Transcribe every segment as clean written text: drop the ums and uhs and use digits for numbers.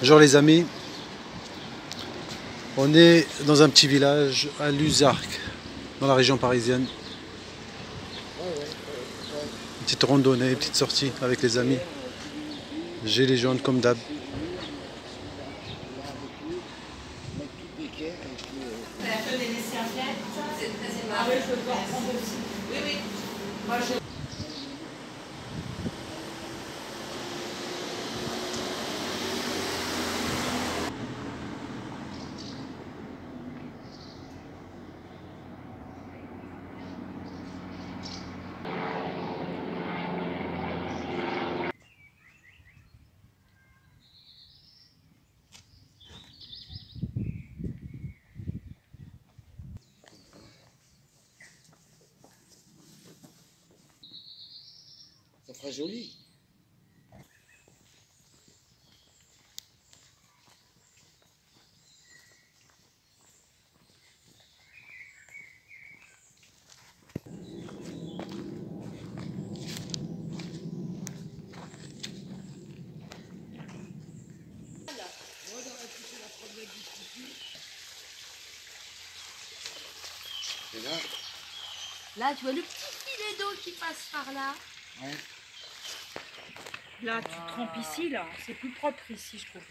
Bonjour les amis, on est dans un petit village à Luzarques, dans la région parisienne. Une petite randonnée, une petite sortie avec les amis. Gilets jaunes comme d'hab. Ça fera joli. Là, tu vois le petit filet d'eau qui passe par là. Ouais. Là, tu trempes ici, là. C'est plus propre ici, je trouve.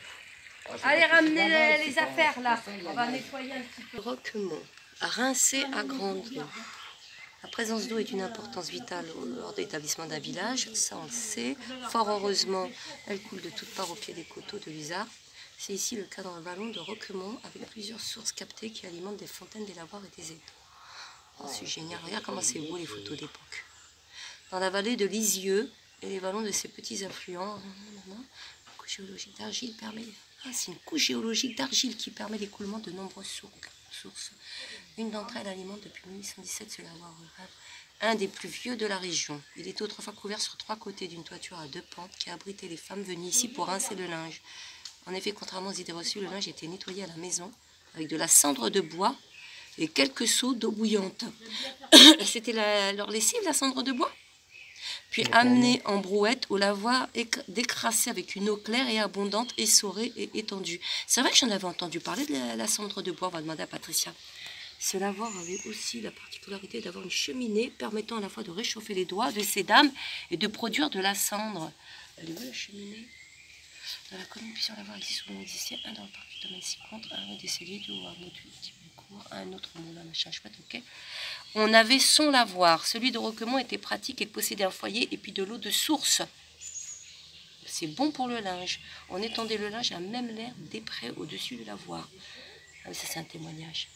Allez, ramenez les affaires là. On va nettoyer un petit peu. Roquemont, rincé à grande eau. La présence d'eau est d'une importance vitale lors de l'établissement d'un village, ça on le sait. Fort heureusement, elle coule de toutes parts au pied des coteaux de Luzarques. C'est ici le cas dans le vallon de Roquemont, avec plusieurs sources captées qui alimentent des fontaines, des lavoirs et des étangs. Oh, c'est génial, regarde comment c'est beau les photos d'époque. Dans la vallée de Lisieux et les vallons de ces petits affluents, une couche géologique d'argile permet... Ah, c'est une couche géologique d'argile qui permet l'écoulement de nombreuses sources. Une d'entre elles alimente depuis 1817 ce lavoir rural, un des plus vieux de la région. Il était autrefois couvert sur 3 côtés d'une toiture à 2 pentes qui abritait les femmes venues ici pour rincer le linge. En effet, contrairement aux idées reçues, le linge était nettoyé à la maison avec de la cendre de bois et quelques seaux d'eau bouillante. C'était leur lessive, la cendre de bois. Puis amené en brouette au lavoir décrassé avec une eau claire et abondante, essorée et étendue. C'est vrai que j'en avais entendu parler de la cendre de bois, on va demander à Patricia. Ce lavoir avait aussi la particularité d'avoir une cheminée permettant à la fois de réchauffer les doigts de ces dames et de produire de la cendre. Elle est où la cheminée? Dans la commune, plusieurs lavoirs ici souvent existaient, un dans le parc du domaine 50, un rue des Celliers, deux au hameau du cours, un autre moulin, machin chouette, ok. On avait son lavoir. Celui de Roquemont était pratique et possédait un foyer et puis de l'eau de source. C'est bon pour le linge. On étendait le linge à même l'air des prés au-dessus du lavoir. Ah, ça, c'est un témoignage.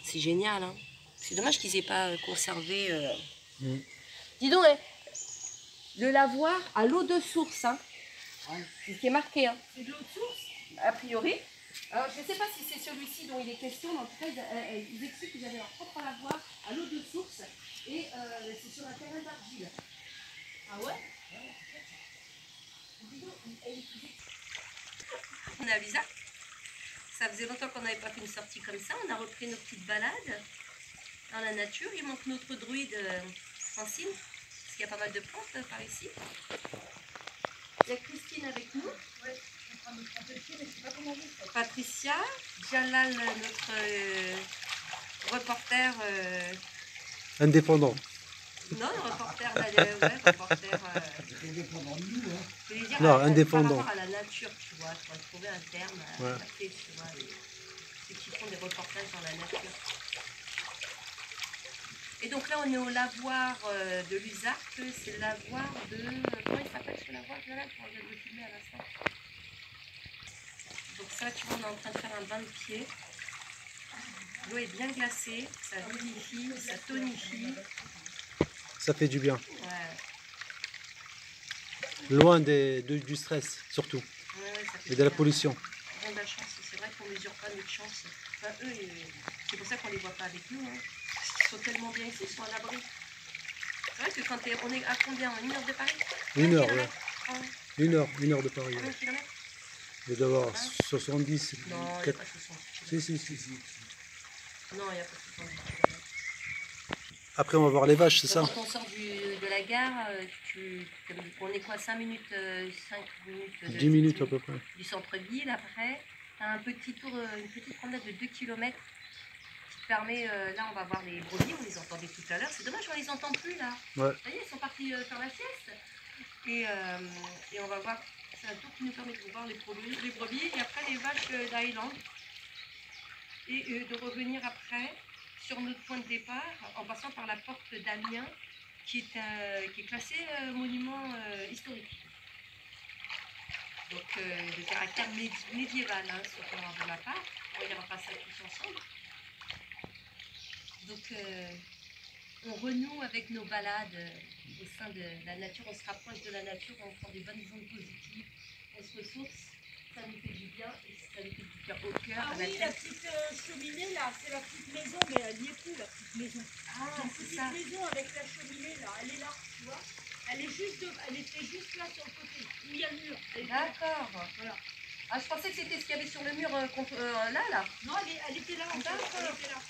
C'est génial, hein. C'est dommage qu'ils n'aient pas conservé... Dis donc, hein, le lavoir à l'eau de source, hein. Ouais. C'est ce qui est marqué, hein. C'est de l'eau de source? A priori. Alors, je ne sais pas si c'est celui-ci dont il est question, mais en tout cas, ils expliquent qu'ils avaient leur propre lavoir à l'eau de source et c'est sur un terrain d'argile. Ah ouais? On est à Luzarques. Ça faisait longtemps qu'on n'avait pas fait une sortie comme ça. On a repris nos petites balades dans la nature. Il manque notre druide Francine, parce qu'il y a pas mal de plantes par ici. Il y a Christine avec nous. Ouais. Patricia, Jalal, notre reporter... Indépendant. Non, le reporter... ouais, reporter... Indépendant de nous, hein. Je voulais dire, Non, Par indépendant. rapport à la nature, tu vois, il faudrait trouver un terme adapté, tu vois, ceux qui font des reportages dans la nature. Et donc là, on est au lavoir de l'Usac. C'est le lavoir de... Comment il s'appelle ce lavoir là qu'on vient de filmer à l'instant. Donc ça, tu vois, on est en train de faire un bain de pied. L'eau est bien glacée, ça vivifie, ça tonifie. Ça fait du bien. Ouais. Loin du stress, surtout. Ouais, ça fait Et de la bien. pollution. Ils ont de la chance, c'est vrai qu'on ne mesure pas notre chance. Enfin, eux, c'est pour ça qu'on ne les voit pas avec nous. Hein. Ils sont tellement bien ici, ils sont à l'abri. C'est vrai que quand on est à combien? 1 heure de Paris? 1 heure, kilomètre? ouais. 1 heure de Paris. Combien Ouais. de kilomètres? Il doit y avoir 70. Non, il n'y a 4... pas 70 Si. Non, il n'y a pas 70 kilomètres. Après, on va voir les vaches, c'est ça? Quand on sort de la gare, on est quoi, 5 minutes, 5 minutes 10 minutes à peu près. du centre-ville. Après, tu as un petit tour, une petite promenade de 2 km qui te permet, là on va voir les brebis, on les entendait tout à l'heure. C'est dommage, on les entend plus là. Ouais. Ça y est, ils sont partis faire la sieste. Et on va voir, c'est un tour qui nous permet de voir les brebis et après les vaches d'Highland. Et de revenir après sur notre point de départ en passant par la porte d'Amiens qui est classée monument historique. Donc de caractère médiéval, hein, sauf erreur de ma part. On ira pas ça tous ensemble. Donc on renoue avec nos balades au sein de la nature, on se rapproche de la nature, on prend des bonnes ondes positives, on se ressource, ça nous fait du bien et ça nous fait du bien au cœur, Ah à la oui, la tête. petite cheminée là, c'est la petite maison, mais elle n'y est plus, la petite maison. Ah, Une c'est petite ça. maison avec la cheminée là, elle est là, tu vois. Elle était juste là sur le côté, où il y a le mur. Elle était là. D'accord. Voilà. Ah, je pensais que c'était ce qu'il y avait sur le mur là. Non, elle était là, en fait. Elle était là.